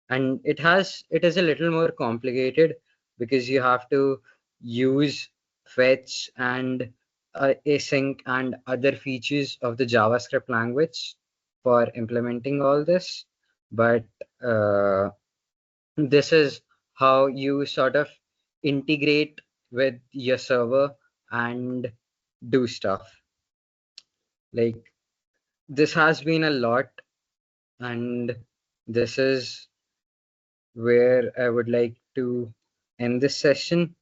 and it is a little more complicated because you have to use fetch and async and other features of the JavaScript language for implementing all this, but this is how you sort of integrate with your server and do stuff. Like, this has been a lot, and this is where I would like to end this session.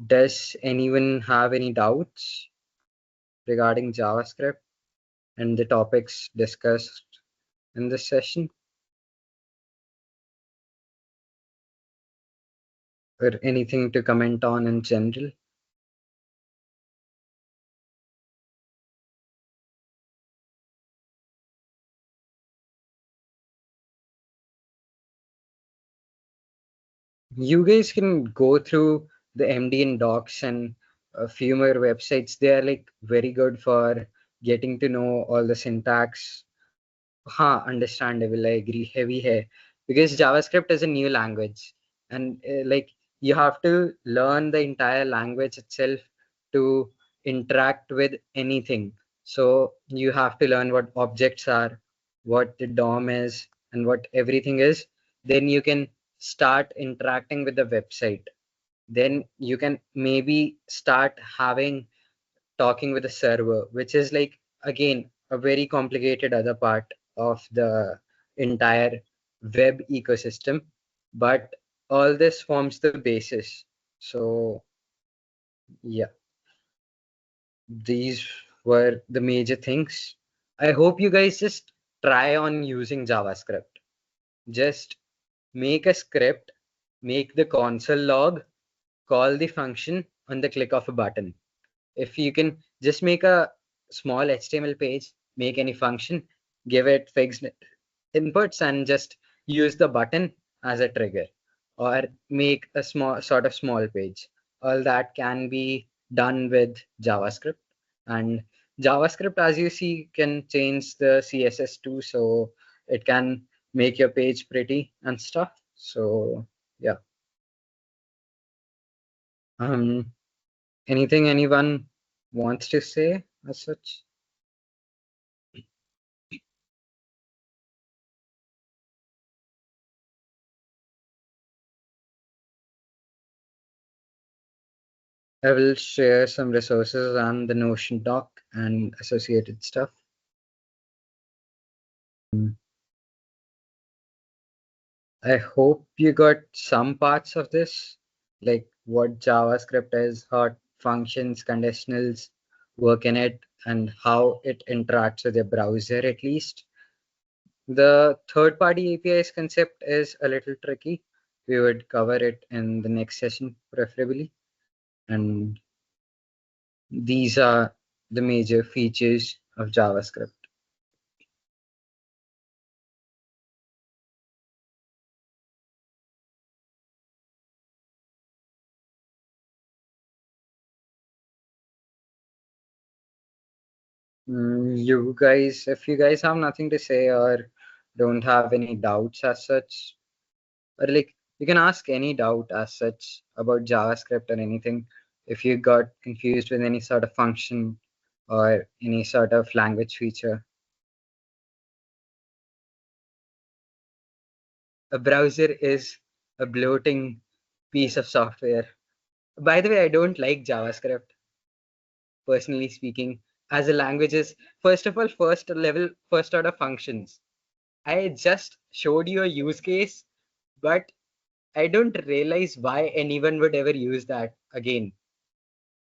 Does anyone have any doubts regarding JavaScript and the topics discussed in this session? Or anything to comment on in general? You guys can go through the MDN docs and a few more websites. They are like very good for getting to know all the syntax. Understandable. I agree. Heavy hai, because JavaScript is a new language, and like you have to learn the entire language itself to interact with anything. So you have to learn what objects are, what the DOM is, and what everything is. Then you can start interacting with the website. Then you can maybe start having talking with the server, which is like, again, a very complicated other part of the entire web ecosystem. But all this forms the basis. So yeah, these were the major things. I hope you guys just try on using JavaScript. Just make a script, make the console log, call the function on the click of a button. If you can just make a small HTML page, make any function, give it fixed inputs, and just use the button as a trigger, or make a small page. All that can be done with JavaScript. And JavaScript, as you see, can change the CSS too, so it can make your page pretty and stuff. So yeah. Anything anyone wants to say as such? I will share some resources on the Notion doc and associated stuff. I hope you got some parts of this, like what JavaScript is, how functions, conditionals work in it, and how it interacts with your browser at least. The third-party APIs concept is a little tricky. We would cover it in the next session, preferably. And these are the major features of JavaScript. You guys, if you guys have nothing to say or don't have any doubts as such, or like you can ask any doubt as such about JavaScript or anything. If you got confused with any sort of function or any sort of language feature. A browser is a bloating piece of software. By the way, I don't like JavaScript, personally speaking, as a language is, first of all, first order functions. I just showed you a use case, but I don't realize why anyone would ever use that again.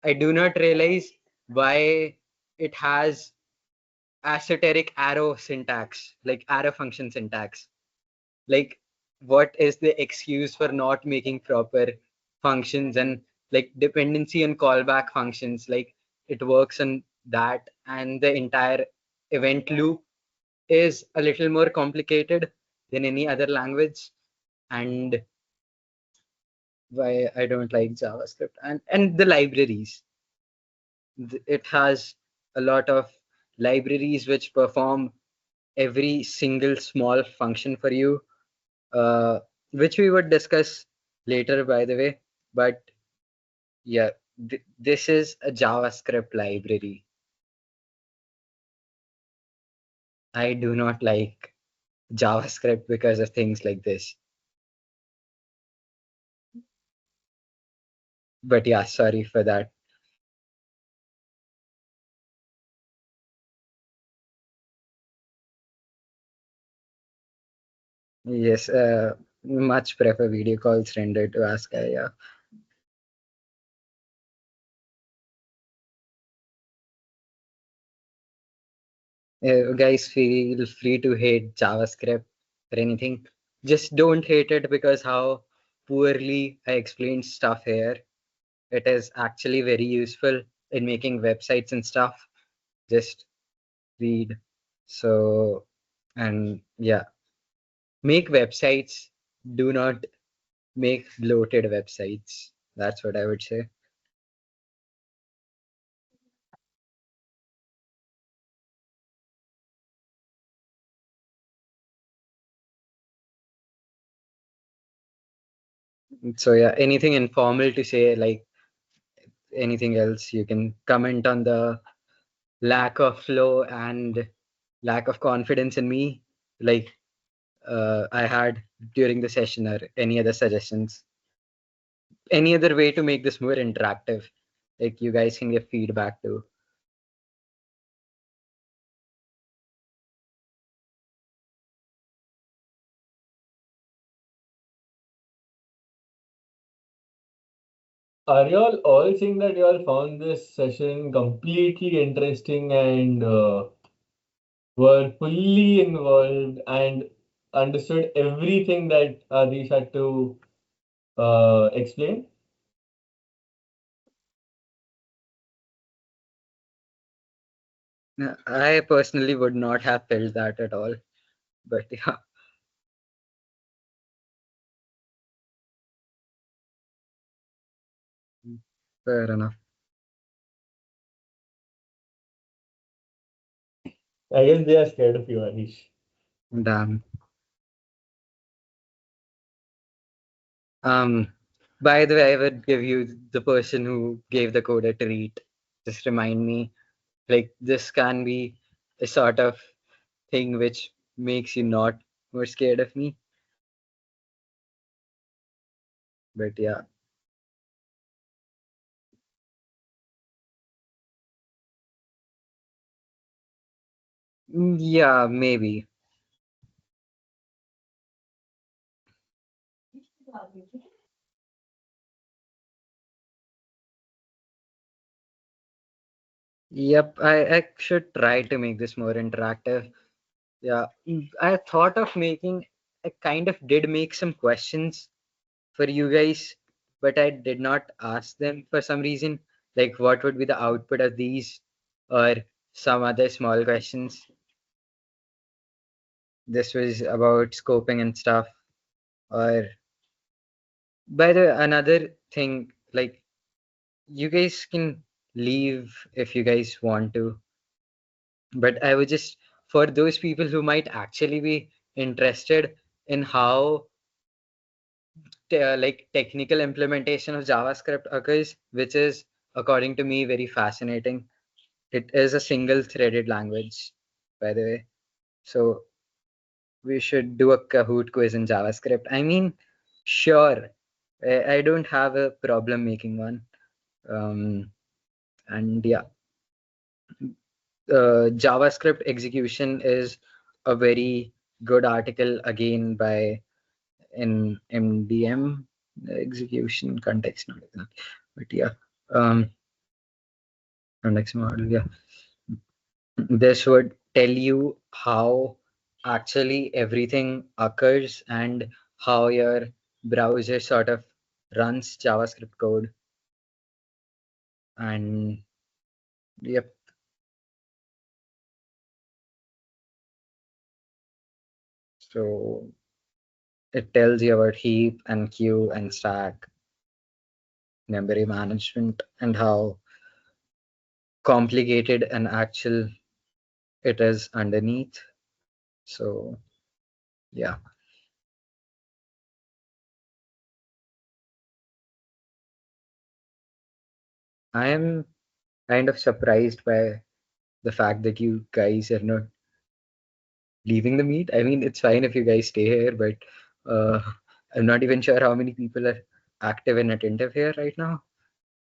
I do not realize why it has esoteric arrow syntax, like arrow function syntax. Like, what is the excuse for not making proper functions, and like dependency and callback functions? Like, it works on that, and the entire event loop is a little more complicated than any other language. And why I don't like JavaScript, and the libraries. It has a lot of libraries which perform every single small function for you, which we would discuss later, by the way. But yeah, this is a JavaScript library. I do not like JavaScript because of things like this. But yeah, sorry for that. Yes, much prefer video calls rendered to ask. Yeah. Guys, feel free to hate JavaScript or anything. Just don't hate it because how poorly I explained stuff here. It is actually very useful in making websites and stuff. Just read. So, and yeah, make websites. Do not make bloated websites. That's what I would say. So yeah, anything informal to say, like anything else, you can comment on the lack of flow and lack of confidence in me, like I had during the session, or any other suggestions, any other way to make this more interactive. Like you guys can give feedback too. Are you all saying that you all found this session completely interesting and were fully involved and understood everything that Adish had to explain? I personally would not have felt that at all, but yeah. Fair enough. I guess they are scared of you, Adish. Damn. Um, by the way, I would give you the person who gave the code a treat. Just remind me, like this can be a sort of thing which makes you not more scared of me. But yeah. Yeah, maybe. Yep, I should try to make this more interactive. Yeah, I thought of making, I kind of did make some questions for you guys, but I did not ask them for some reason. Like, what would be the output of these, or some other small questions. This was about scoping and stuff. Or, by the way, another thing, like, you guys can leave if you guys want to, but I would just, for those people who might actually be interested in how like technical implementation of JavaScript occurs, which is according to me very fascinating. It is a single threaded language, by the way. So we should do a Kahoot quiz in JavaScript. I mean, sure, I don't have a problem making one. And yeah, JavaScript execution is a very good article again by in MDM execution context, not like that. But yeah, um, context model. Yeah, this would tell you how actually everything occurs and how your browser sort of runs JavaScript code. And yep, so it tells you about heap and queue and stack, memory management, and how complicated and actual it is underneath. So yeah. I am kind of surprised by the fact that you guys are not leaving the meet. I mean, it's fine if you guys stay here, but uh, I'm not even sure how many people are active and attentive here right now.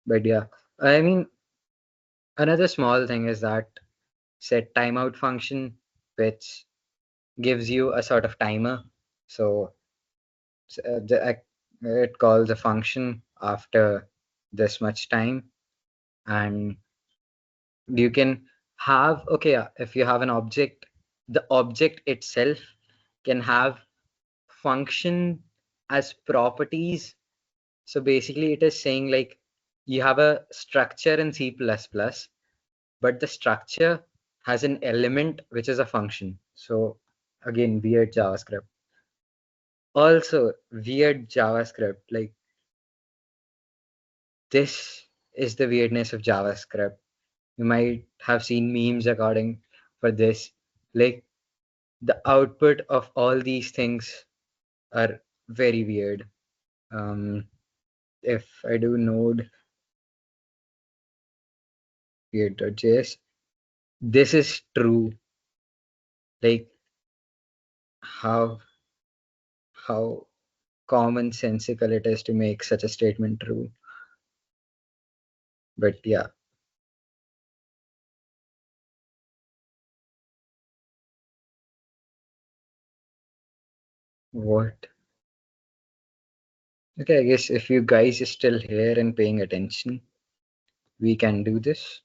But yeah, I mean, another small thing is that set timeout function, which gives you a sort of timer. So it calls a function after this much time, and you can have, okay, if you have an object, the object itself can have function as properties. So basically it is saying like you have a structure in C++, but the structure has an element which is a function. So again, weird JavaScript. Also weird JavaScript, like this is the weirdness of JavaScript. You might have seen memes according for this. Like the output of all these things are very weird. If I do node weird.js, this is true. Like how commonsensical it is to make such a statement true. But yeah. What? Okay, I guess if you guys are still here and paying attention, we can do this.